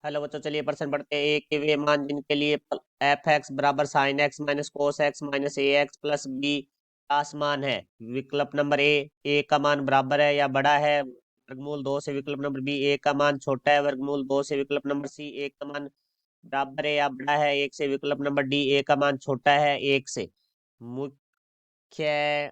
Hello बच्चों, चलिए प्रश्न पढ़ते हैं। ए के वे मान जिनके लिए एफ एक्स बराबर sine x minus cos x minus a x plus b आसमान है। विकल्प नंबर ए का मान बराबर है या बड़ा है वर्गमूल 2 से। विकल्प नंबर बी ए का मान छोटा है वर्गमूल 2 से। विकल्प नंबर सी ए का मान बराबर है या बड़ा है 1 से। विकल्प नंबर डी ए का मान छोटा है 1 से। मुख्य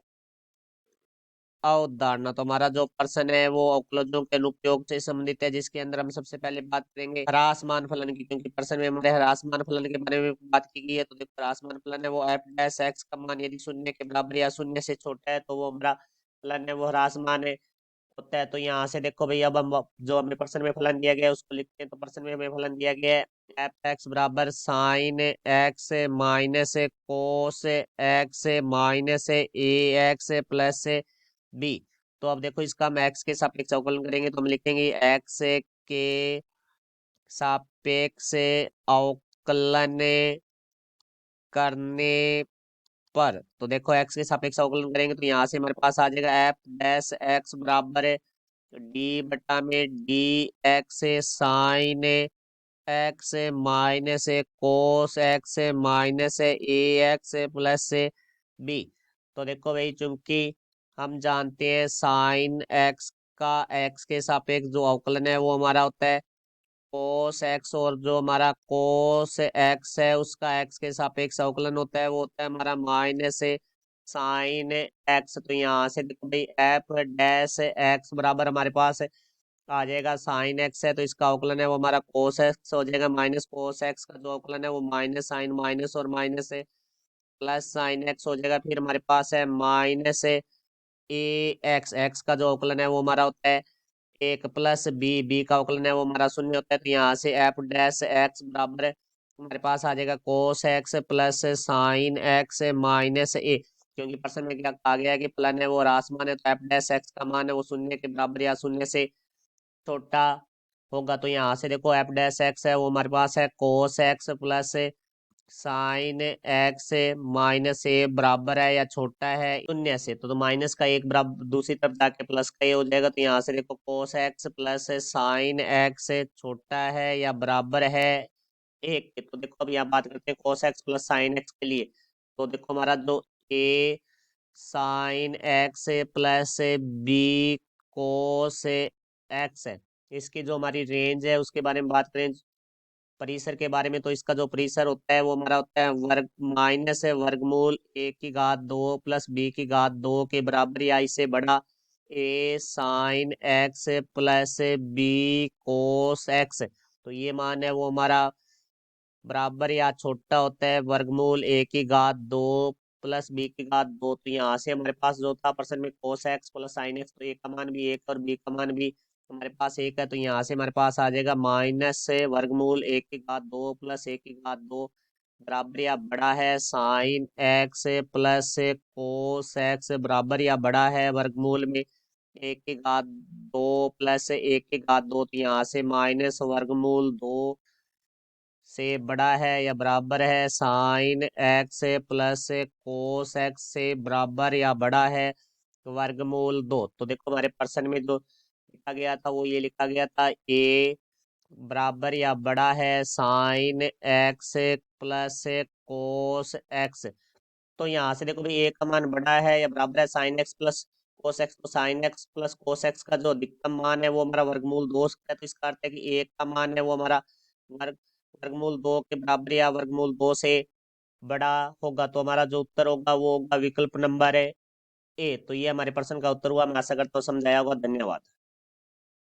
अवधारणा, तो हमारा जो प्रश्न है वो अवकलजों के अनुप्रयोग से संबंधित है, जिसके अंदर हम सबसे पहले बात करेंगे ह्रासमान फलन की, क्योंकि प्रश्न में हमारे ह्रासमान फलन के बारे में बात की गई है। तो देखो, ह्रासमान फलन है वो एफ डैश एक्स का मान यदि शून्य के बराबर या शून्य से छोटा है तो वो हमारा फलन है वो ह्रासमान है होता है। तो यहाँ से देखो भाई, अब हम जो हमें प्रश्न में फलन दिया गया है उसको लिखते हैं। तो प्रश्न में हमें फलन दिया गया है एफ एक्स बराबर sine x minus cos x minus a x plus b. तो अब देखो, इसका हम एक्स के सापेक्ष अवकलन करेंगे तो हम लिखेंगे एक्स के सापेक्ष अवकलन करने पर। तो देखो, एक्स के सापेक्ष अवकलन करेंगे तो यहाँ से हमारे पास आ जाएगा एफ डैश एक्स बराबर डी बटा में d x sine x minus cos x minus a x plus b. तो देखो भाई, चूंकि हम जानते हैं साइन एक्स का एक्स के सापेक्ष जो अवकलन है वो हमारा होता है कोस एक्स, और जो हमारा कोस एक्स है उसका एक्स के सापेक्ष अवकलन होता है वो होता है हमारा माइनस साइन एक्स। तो यहाँ से देखो भाई, एफ डैश एक्स बराबर हमारे पास आ जाएगा साइन एक्स है तो इसका अवकलन है वो हमारा कोस एक्स हो जाएगा, माइनस कोस एक्स का जो अवकलन है वो माइनस साइन माइनस और माइनस है प्लस साइन एक्स हो जाएगा। फिर हमारे पास है माइनस ए एक्स, एक्स का जो अवकलन है वो हमारा होता है एक प्लस बी, बी का अवकलन है वो हमारा शून्य होता है। तो यहाँ से एफ डैश एक्स बराबर हमारे पास आ जाएगा cos x plus sine x minus a, क्योंकि प्रश्न में क्या कहा गया है कि फलन है वो रासमान है। तो एफ डैश एक्स का मान है वो शून्य के बराबर या शून्य से छोटा होगा। तो यहाँ से देखो, एफ डैश एक्स है वो हमारे पास है cos x plus sine x minus a बराबर है या छोटा है शून्य से। तो माइनस का एक बराबर दूसरी तरफ जाके प्लस का ये हो जाएगा। तो यहाँ से देखो, कोस एक्स प्लस साइन एक्स छोटा है या बराबर है 1 के। तो देखो, अब यहाँ बात करते हैं cos x plus sine x के लिए। तो देखो, हमारा जो a sine x plus b cos x है, इसकी जो हमारी रेंज है उसके बारे में बात करें, परिसर के बारे में। तो इसका जो परिसर होता है वो हमारा होता है वर्ग माइनस है वर्गमूल ए की घात 2 प्लस बी की घात 2 के बराबर या इससे बड़ा a sine x plus b cos x. तो ये मान है वो हमारा बराबर या छोटा होता है वर्गमूल ए की घात 2 प्लस बी की घात 2। तो यहाँ से हमारे पास जो था प्रश्न में कोस एक्स प्लस साइन एक्स, तो ए का मान भी 1 और बी का मान भी हमारे पास 1 है। तो यहाँ से हमारे पास आ जाएगा माइनस से वर्गमूल ए की घात 2 प्लस ए की घात 2 बराबर या बड़ा है sine x plus cos x बराबर या बड़ा है वर्गमूल में ए की घात 2 प्लस ए की घात 2। तो यहाँ से माइनस वर्गमूल 2 से बड़ा है या बराबर है sine x plus cos x से बराबर या बड़ा है वर्गमूल 2। तो देखो, हमारे प्रश्न में जो लिखा गया था वो ये लिखा गया था ए बराबर या बड़ा है sine x plus cos x. तो यहाँ से देखो भाई, ए का मान बड़ा है या बराबर है sine x plus cos x. तो sine x plus cos x का जो अधिकतम मान है वो हमारा वर्गमूल 2 है। तो इसका अर्थ है कि ए का मान है वो हमारा वर्ग वर्गमूल 2 के बराबर या वर्गमूल 2 से बड़ा होगा। तो हमारा जो उत्तर होगा वो होगा विकल्प नंबर है ए। तो ये हमारे प्रश्न का उत्तर हुआ। मैं आशा करता हूँ समझाया होगा। धन्यवाद।